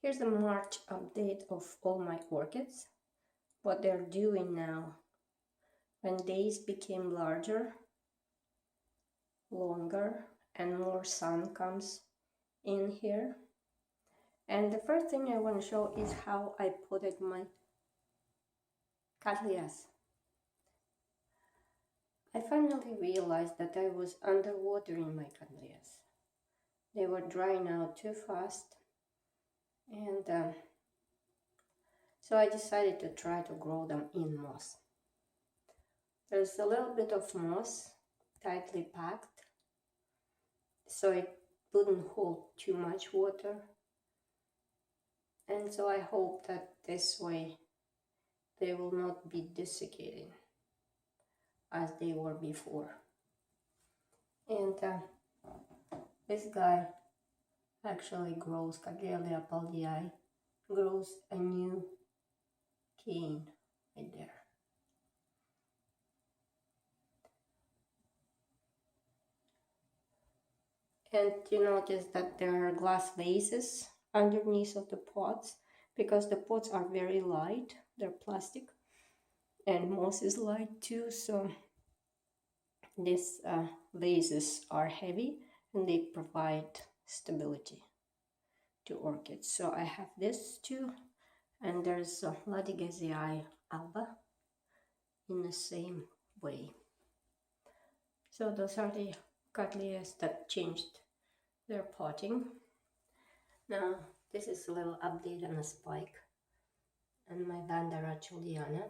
Here's a March update of all my orchids, what they're doing now. When days became larger, longer, and more sun comes in here. And the first thing I want to show is how I potted my Cattleyas. I finally realized that I was underwatering my Cattleyas. They were drying out too fast, and so I decided to try to grow them in moss. There's a little bit of moss tightly packed, so it wouldn't hold too much water. And so I hope that this way they will not be desiccating as they were before. And this guy actually grows, leopoldii, grows a new cane right there. And you notice that there are glass vases underneath of the pots because the pots are very light, they're plastic, and moss is light too, so these vases are heavy and they provide stability to orchids. So I have this too, and there's loddigesii f.alba in the same way. So those are the Cattleyas that changed their potting. Now this is a little update on a spike, and my Vanda Rothschildiana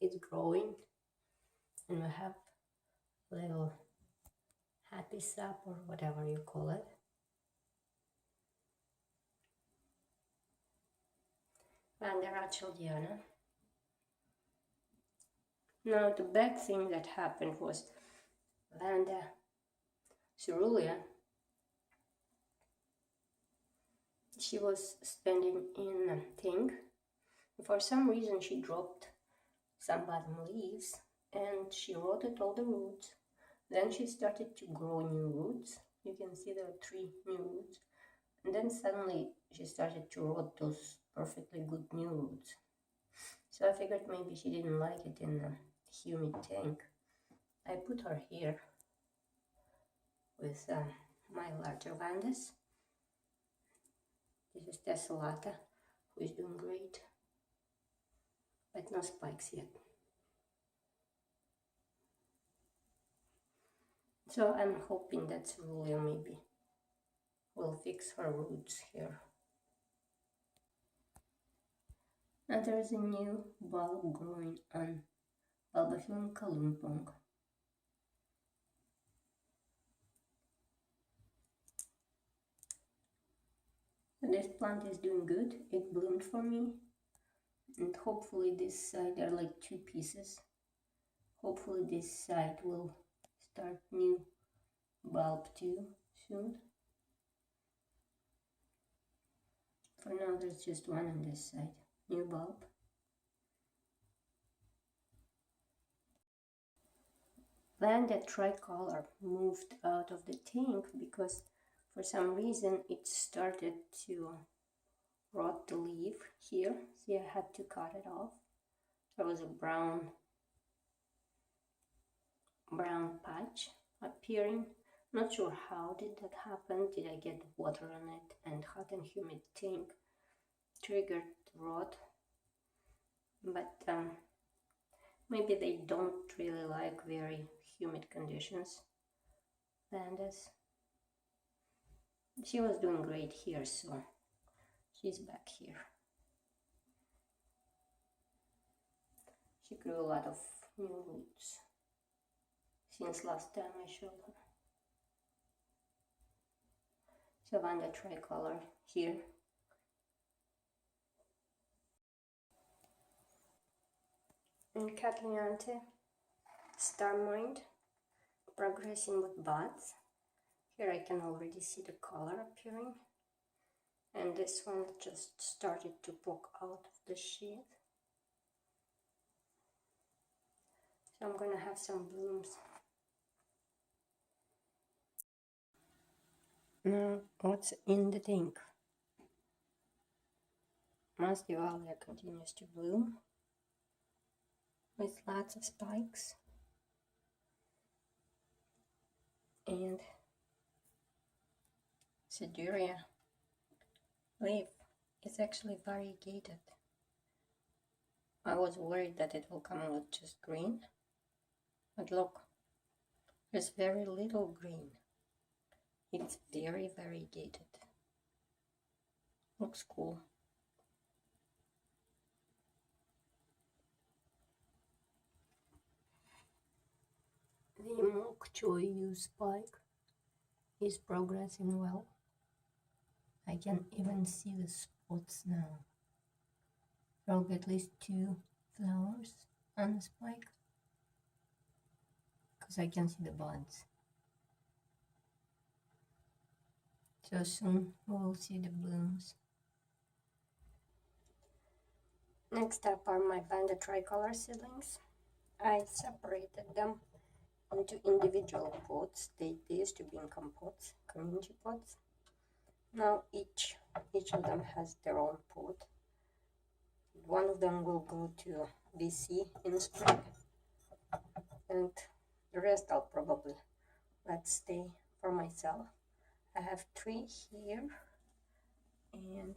is growing, and we have a little happy sap or whatever you call it. Vanda Rothschildiana. Now the bad thing that happened was Vanda coerulea. She was standing in a thing. For some reason she dropped some bottom leaves and she rotted all the roots. Then she started to grow new roots. You can see there are 3 new roots. And then suddenly she started to rot those perfectly good new roots. So I figured maybe she didn't like it in a humid tank. I put her here with my larger Vandas. This is Tessellata, who is doing great, but no spikes yet. So I'm hoping that coerulea maybe will fix her roots here. Now there is a new bulb growing on Bulbophyllum Kalimpong. This plant is doing good. It bloomed for me, and hopefully this side, there are like 2 pieces. Hopefully this side will start new bulb too soon. For now there's just one on this side, new bulb. Then the tricolor moved out of the tank because for some reason it started to rot the leaf here. See, I had to cut it off. There was a brown patch appearing. Not sure how did that happen. Did I get water on it and hot and humid tank triggered rot? But maybe they don't really like very humid conditions. Vandas. She was doing great here, so she's back here. She grew a lot of new roots since last time I showed her. So Vanda tricolor here. And Cattlianthe, Starmind, progressing with buds. Here I can already see the color appearing. And this one just started to poke out of the sheath. So I'm gonna have some blooms. Now, what's in the tank? Masdevallia continues to bloom with lots of spikes, and Sedirea leaf is actually variegated. I was worried that it will come out just green, but look, there's very little green. It's very variegated. Looks cool. The Mok Choi Yew spike is progressing well. I can even see the spots now. There will be at least 2 flowers on the spike, because I can see the buds. So soon we will see the blooms. Next up are my Vanda tricolor seedlings. I separated them into individual pots. They used to be in compots, community pots. Now each of them has their own pot. One of them will go to DC in spring, and the rest I'll probably let stay for myself. I have 3 here and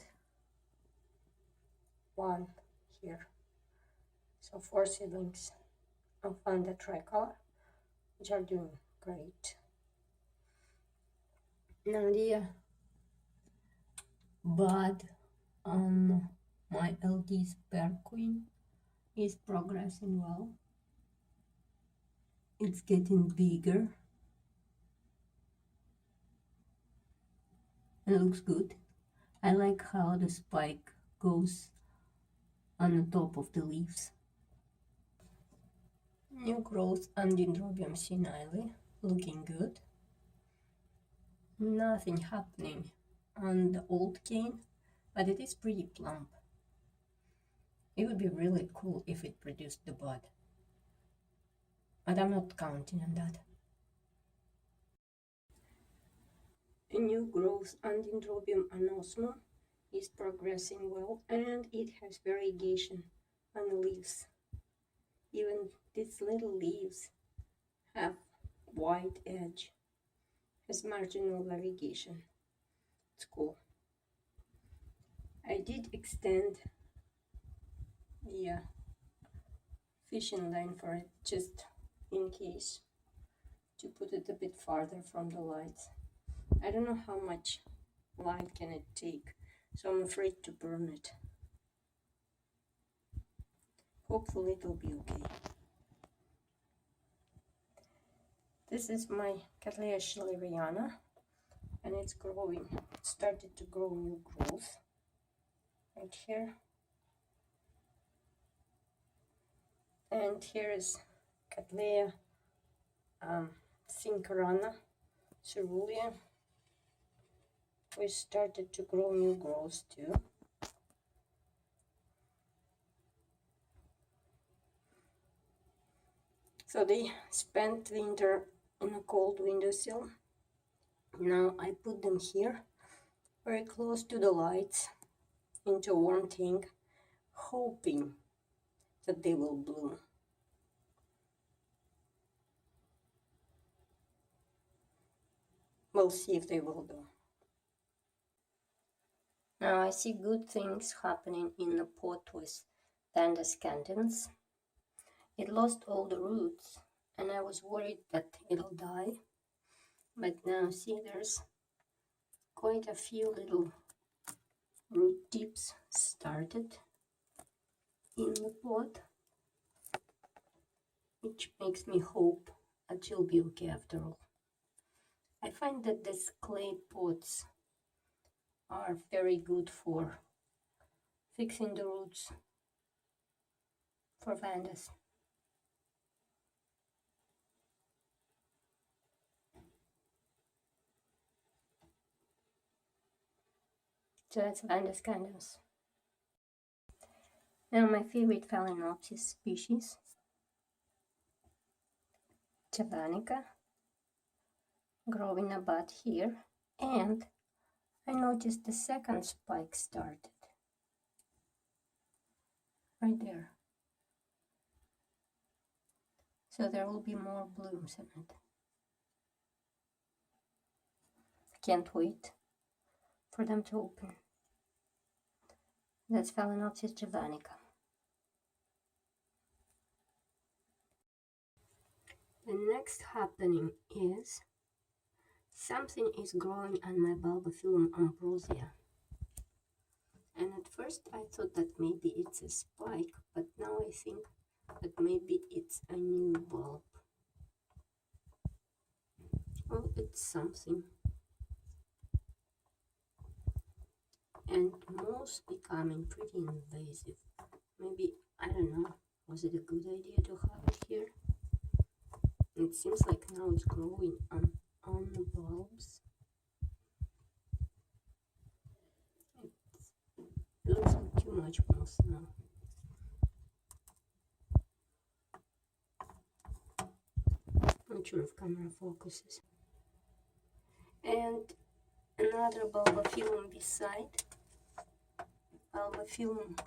1 here. So 4 seedlings of Vanda tricolor, which are doing great. Now the bud on my LD Spare Queen is progressing well. It's getting bigger. It looks good. I like how the spike goes on the top of the leaves. New growth on Dendrobium senile, looking good. Nothing happening on the old cane, but it is pretty plump. It would be really cool if it produced the bud, but I'm not counting on that. A new growth on Dendrobium anosmum is progressing well, and it has variegation on the leaves. Even these little leaves have white edge, has marginal variegation. It's cool. I did extend the fishing line for it, just in case, to put it a bit farther from the lights. I don't know how much light can it take, so I'm afraid to burn it. Hopefully it'll be okay. This is my Cattleya schilleriana, and it's growing. It started to grow new growth right here. And here is Cattleya sincorana, coerulea. We started to grow new growth too. So they spent winter in a cold windowsill. Now I put them here, very close to the lights, into a warm tank, hoping that they will bloom. We'll see if they will do. Now I see good things happening in the pot with Vanda scandens. It lost all the roots, and I was worried that it'll die. But now see, there's quite a few little root tips started in the pot, which makes me hope that she'll be okay after all. I find that these clay pots are very good for fixing the roots for Vandas. So that's Vanda scandens. Now my favorite Phalaenopsis species, javanica, growing a bud here, and I noticed the second spike started. right there. So there will be more blooms in it. I can't wait for them to open. That's Phalaenopsis javanica. The next happening is something is growing on my Bulbophyllum ambrosia. And at first I thought that maybe it's a spike, but now I think that maybe it's a new bulb. Oh, it's something. And moss becoming pretty invasive. Maybe, I don't know, was it a good idea to have it here? It seems like now it's growing on the bulbs. It looks like too much moss now. Not sure if camera focuses. And another Bulbophyllum beside Bulbophyllum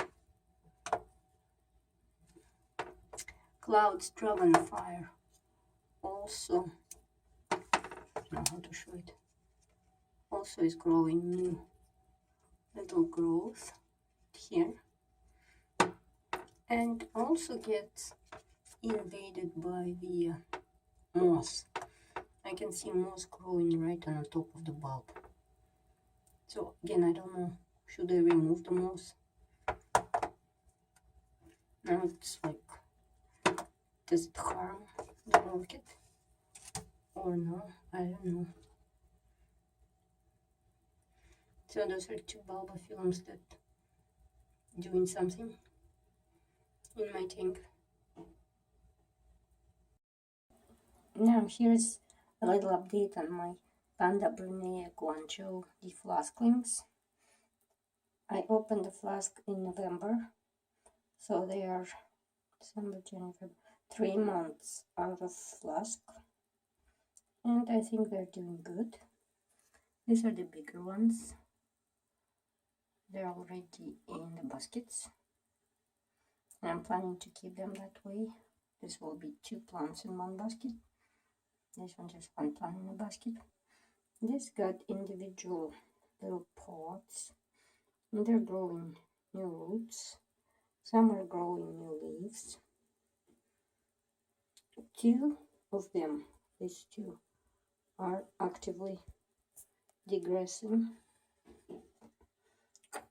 Cloud's Dragonfire. Also, I don't know how to show it. Also is growing new little growth here, and also gets invaded by the moss. I can see moss growing right on the top of the bulb. So again, I don't know, should I remove the moss? Now it's like, does it harm the orchid or no? I don't know. So those are two Bulbophyllums that doing something in my tank. Now here's a little update on my Vanda brunnea Guangzhou deflasklings. I opened the flask in November, so they are December, January, February, 3 months out of flask, and I think they're doing good. These are the bigger ones. They're already in the baskets, and I'm planning to keep them that way. This will be 2 plants in one basket. This one just 1 plant in a basket. This got individual little pods, and they're growing new roots. Some are growing new leaves. 2 of them, these 2, are actively degressing,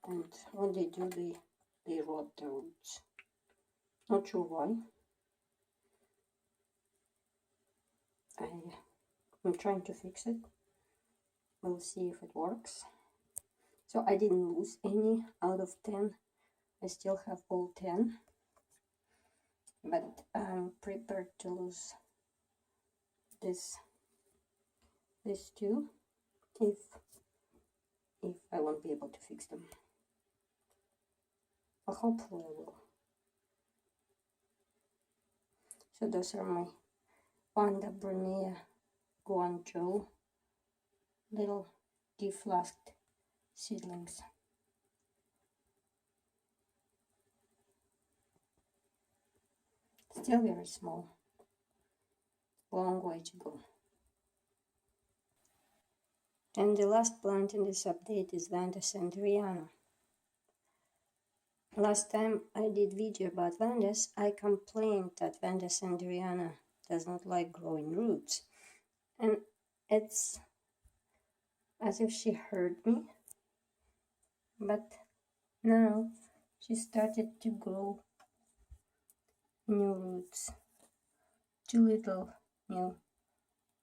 and when they do, they rot the roots. Not sure why. I'm trying to fix it. We'll see if it works. So I didn't lose any out of 10. I still have all 10, but I'm prepared to lose these 2 if I won't be able to fix them. But hopefully I will. So those are my Vanda brunnea Guangzhou little deflasked seedlings. Still very small. Long way to go. And the last plant in this update is Vanda sanderiana. Last time I did video about Vandas, I complained that Vanda sanderiana does not like growing roots. And it's as if she heard me. But now she started to grow new roots. 2 little new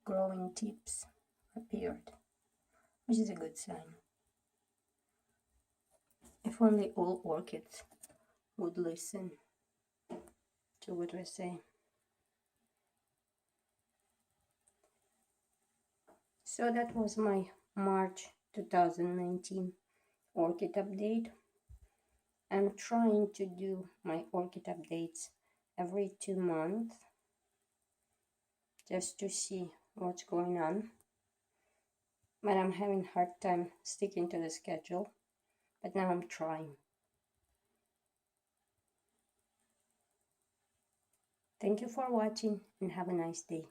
growing tips appeared, which is a good sign. If only all orchids would listen to what I say. So that was my March 2019 orchid update. I'm trying to do my orchid updates every 2 months just to see what's going on. But I'm having a hard time sticking to the schedule. But now I'm trying. Thank you for watching and have a nice day.